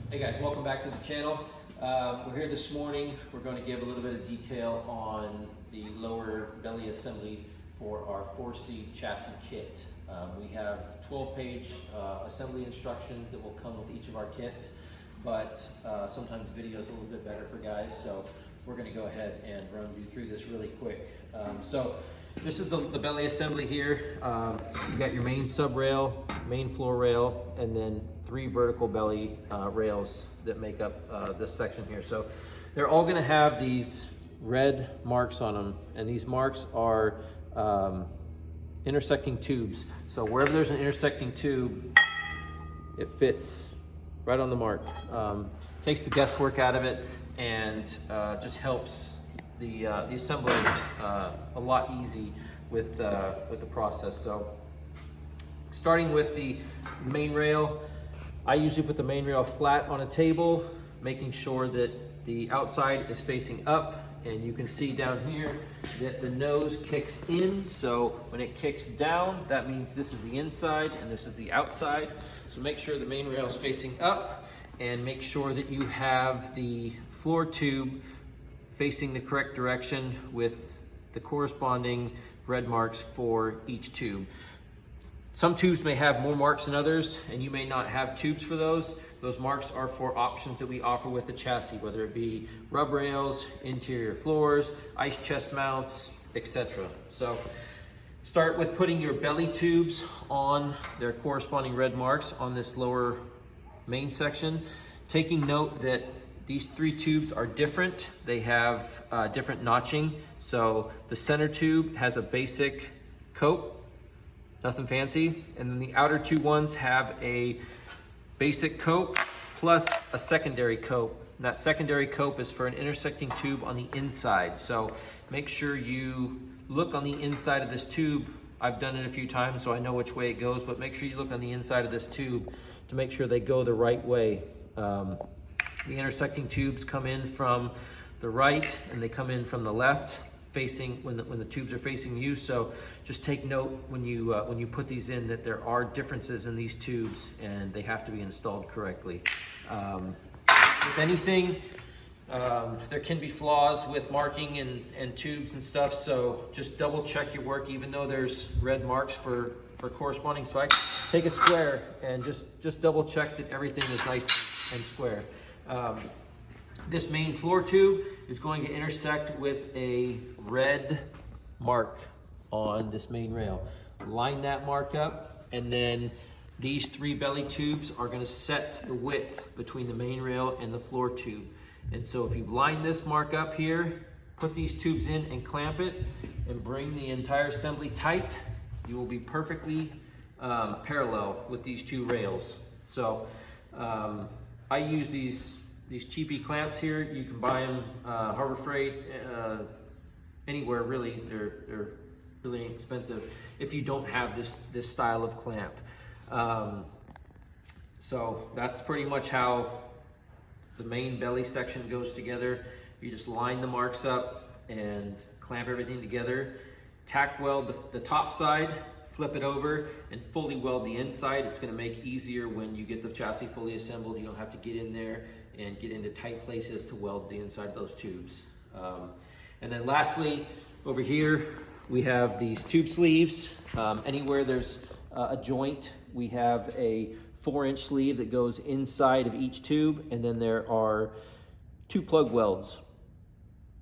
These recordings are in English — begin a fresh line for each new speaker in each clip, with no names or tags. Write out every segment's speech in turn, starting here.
Hey guys, welcome back to the channel. We're here this morning. We're going to give a little bit of detail on the lower belly assembly for our 4C chassis kit. We have 12-page assembly instructions that will come with each of our kits, but sometimes video is a little bit better for guys, so we're going to go ahead and run you through this really quick. So this is the belly assembly here. You got your main sub rail, main floor rail, and then 3 vertical belly rails that make up this section here. So they're all gonna have these red marks on them, and these marks are intersecting tubes. So wherever there's an intersecting tube, it fits right on the mark. Takes the guesswork out of it and just helps the assemblers a lot easy with the process. So starting with the main rail, I usually put the main rail flat on a table, making sure that the outside is facing up, and you can see down here that the nose kicks in. So when it kicks down, that means this is the inside and this is the outside. So make sure the main rail is facing up, and make sure that you have the floor tube facing the correct direction with the corresponding red marks for each tube. Some tubes may have more marks than others, and you may not have tubes for those. Those marks are for options that we offer with the chassis, whether it be rub rails, interior floors, ice chest mounts, etc. So start with putting your belly tubes on their corresponding red marks on this lower main section. Taking note that these 3 tubes are different. They have different notching. So the center tube has a basic coat, nothing fancy. And then the outer 2 ones have a basic coat plus a secondary coat. And that secondary coat is for an intersecting tube on the inside. So make sure you look on the inside of this tube. I've done it a few times, so I know which way it goes, but make sure you look on the inside of this tube to make sure they go the right way. The intersecting tubes come in from the right and they come in from the left, facing when the tubes are facing you. So just take note when you put these in that there are differences in these tubes and they have to be installed correctly. If anything, there can be flaws with marking and tubes and stuff, so just double check your work, even though there's red marks for corresponding spikes. Take a square and just double check that everything is nice and square. This main floor tube is going to intersect with a red mark on this main rail. Line that mark up, and then these 3 belly tubes are going to set the width between the main rail and the floor tube. And so if you line this mark up here, put these tubes in and clamp it, and bring the entire assembly tight, you will be perfectly parallel with these 2 rails. So I use these cheapy clamps here. You can buy them Harbor Freight, anywhere really. They're really inexpensive if you don't have this style of clamp. So that's pretty much how the main belly section goes together. You just line the marks up and clamp everything together. Tack weld the top side, flip it over, and fully weld the inside. It's going to make easier when you get the chassis fully assembled. You don't have to get in there and get into tight places to weld the inside of those tubes. And then lastly, over here, we have these tube sleeves. Anywhere there's a joint, we have a 4-inch sleeve that goes inside of each tube, and then there are 2 plug welds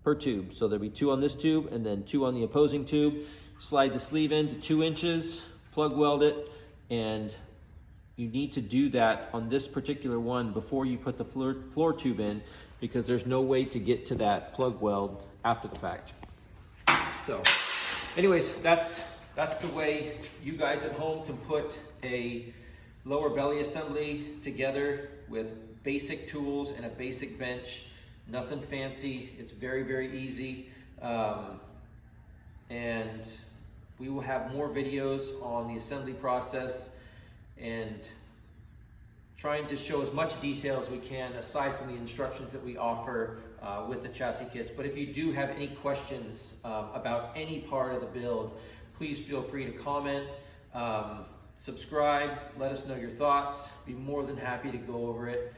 per tube. So there'll be 2 on this tube and then 2 on the opposing tube. Slide the sleeve into 2 inches, plug weld it, and you need to do that on this particular one before you put the floor tube in, because there's no way to get to that plug weld after the fact. So anyways, that's the way you guys at home can put a lower belly assembly together with basic tools and a basic bench. Nothing fancy. It's very, very easy. And we will have more videos on the assembly process and trying to show as much detail as we can aside from the instructions that we offer with the chassis kits. But if you do have any questions about any part of the build, please feel free to comment. Subscribe, let us know your thoughts. Be more than happy to go over it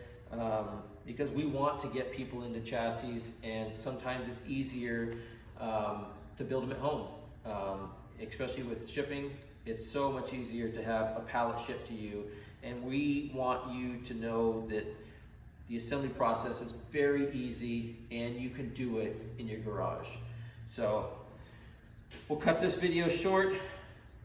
because we want to get people into chassis, and sometimes it's easier to build them at home, especially with shipping. It's so much easier to have a pallet shipped to you, and we want you to know that the assembly process is very easy and you can do it in your garage. So we'll cut this video short.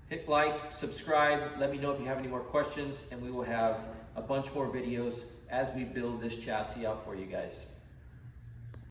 Hit like, subscribe, let me know if you have any more questions, and we will have a bunch more videos as we build this chassis out for you guys.